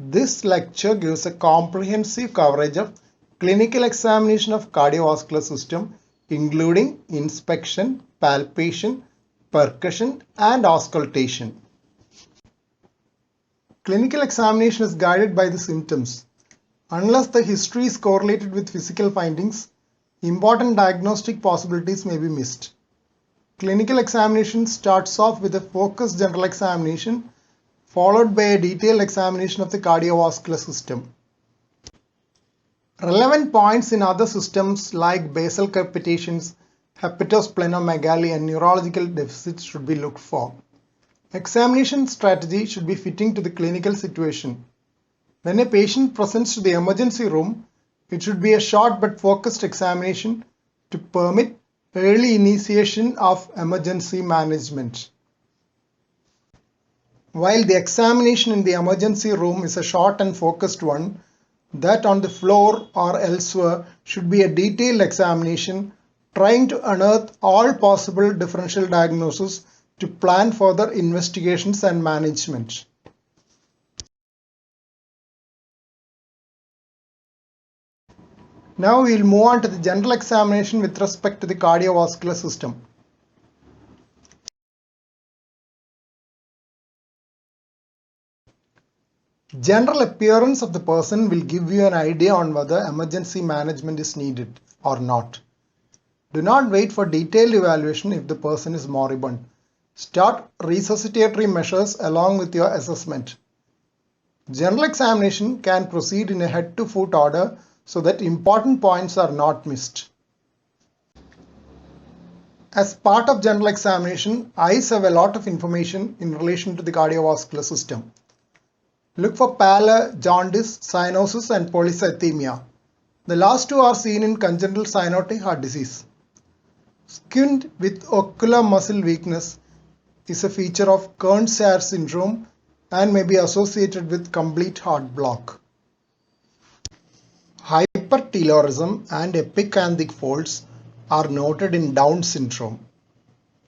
This lecture gives a comprehensive coverage of clinical examination of cardiovascular system, including inspection, palpation, percussion, and auscultation. Clinical examination is guided by the symptoms. Unless the history is correlated with physical findings, important diagnostic possibilities may be missed. Clinical examination starts off with a focused general examination, followed by a detailed examination of the cardiovascular system. Relevant points in other systems like basal palpitations, hepatosplenomegaly, and neurological deficits should be looked for. Examination strategy should be fitting to the clinical situation. When a patient presents to the emergency room, it should be a short but focused examination to permit early initiation of emergency management. While the examination in the emergency room is a short and focused one, that on the floor or elsewhere should be a detailed examination trying to unearth all possible differential diagnoses to plan further investigations and management. Now we will move on to the general examination with respect to the cardiovascular system. General appearance of the person will give you an idea on whether emergency management is needed or not. Do not wait for detailed evaluation if the person is moribund. Start resuscitatory measures along with your assessment. General examination can proceed in a head-to-foot order so that important points are not missed. As part of general examination, eyes have a lot of information in relation to the cardiovascular system. Look for pallor, jaundice, cyanosis, and polycythemia. The last two are seen in congenital cyanotic heart disease. Squint with ocular muscle weakness is a feature of Kearns-Sayre syndrome and may be associated with complete heart block. Hypertelorism and epicanthic folds are noted in Down syndrome.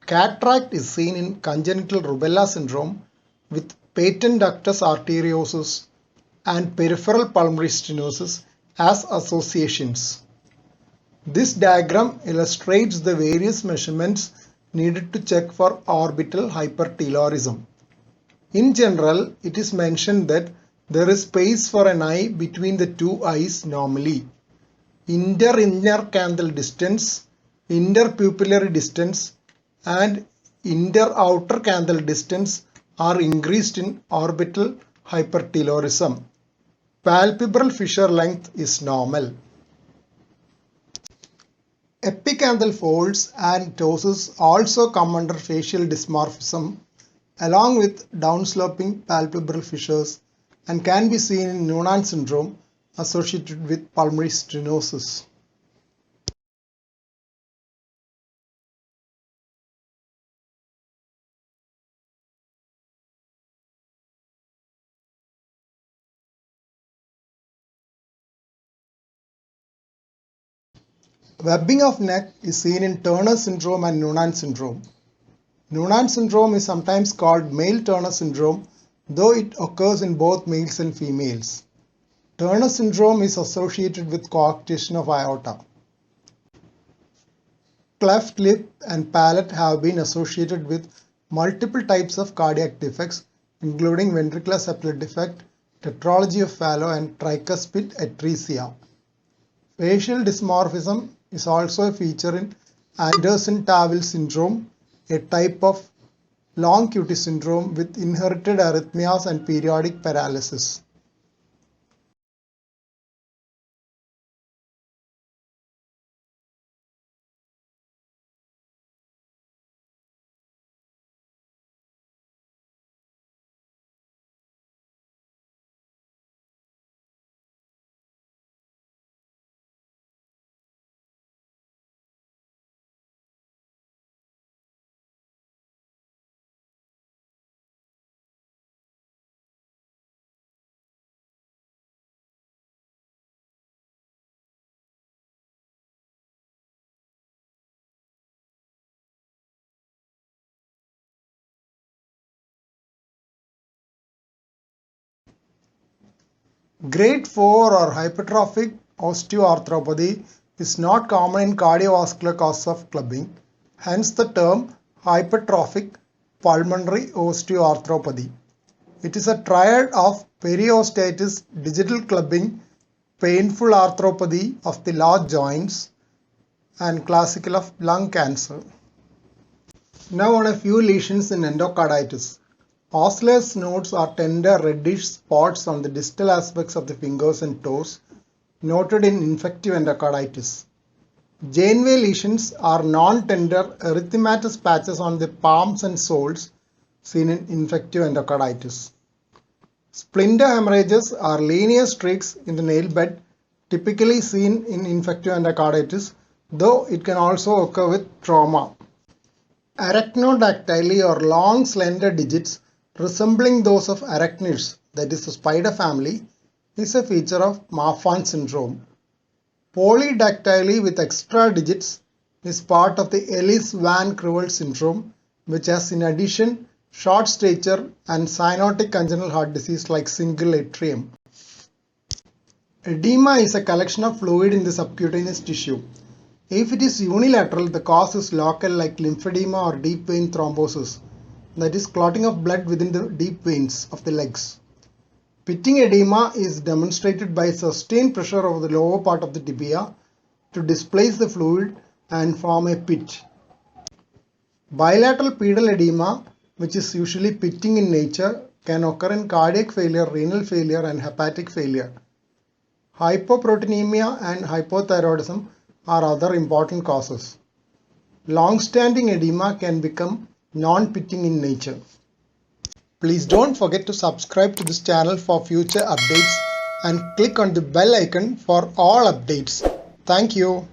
Cataract is seen in congenital rubella syndrome with patent ductus arteriosus and peripheral pulmonary stenosis as associations. This diagram illustrates the various measurements needed to check for orbital hypertelorism. In general, it is mentioned that there is space for an eye between the two eyes normally. Inter-inner distance, interpupillary distance, and inter-outer canthal distance are increased in orbital hypertelorism. Palpebral fissure length is normal. Epicanthal folds and ptosis also come under facial dysmorphism along with downsloping palpebral fissures and can be seen in Noonan syndrome associated with pulmonary stenosis. Webbing of neck is seen in Turner syndrome and Noonan syndrome. Noonan syndrome is sometimes called male Turner syndrome, though it occurs in both males and females. Turner syndrome is associated with coarctation of aorta. Cleft lip and palate have been associated with multiple types of cardiac defects, including ventricular septal defect, tetralogy of Fallot, and tricuspid atresia. Facial dysmorphism is also a feature in Andersen-Tawil syndrome, a type of long QT syndrome with inherited arrhythmias and periodic paralysis. Grade 4 or hypertrophic osteoarthropathy is not common in cardiovascular causes of clubbing, hence the term hypertrophic pulmonary osteoarthropathy. It is a triad of periostitis, digital clubbing, painful arthropathy of the large joints, and classical of lung cancer. Now on a few lesions in endocarditis. Osler's nodes are tender reddish spots on the distal aspects of the fingers and toes, noted in infective endocarditis. Janeway lesions are non-tender erythematous patches on the palms and soles, seen in infective endocarditis. Splinter hemorrhages are linear streaks in the nail bed, typically seen in infective endocarditis, though it can also occur with trauma. Arachnodactyly or long slender digits resembling those of arachnids, that is the spider family, is a feature of Marfan syndrome. Polydactyly with extra digits is part of the Ellis-Van Creveld syndrome, which has in addition short stature and cyanotic congenital heart disease like single atrium. Edema is a collection of fluid in the subcutaneous tissue. If it is unilateral, the cause is local like lymphedema or deep vein thrombosis, that is clotting of blood within the deep veins of the legs. Pitting edema is demonstrated by sustained pressure over the lower part of the tibia to displace the fluid and form a pit. Bilateral pedal edema, which is usually pitting in nature, can occur in cardiac failure, renal failure, and hepatic failure. Hypoproteinemia and hypothyroidism are other important causes. Long-standing edema can become non-pitting in nature. Please don't forget to subscribe to this channel for future updates and click on the bell icon for all updates. Thank you.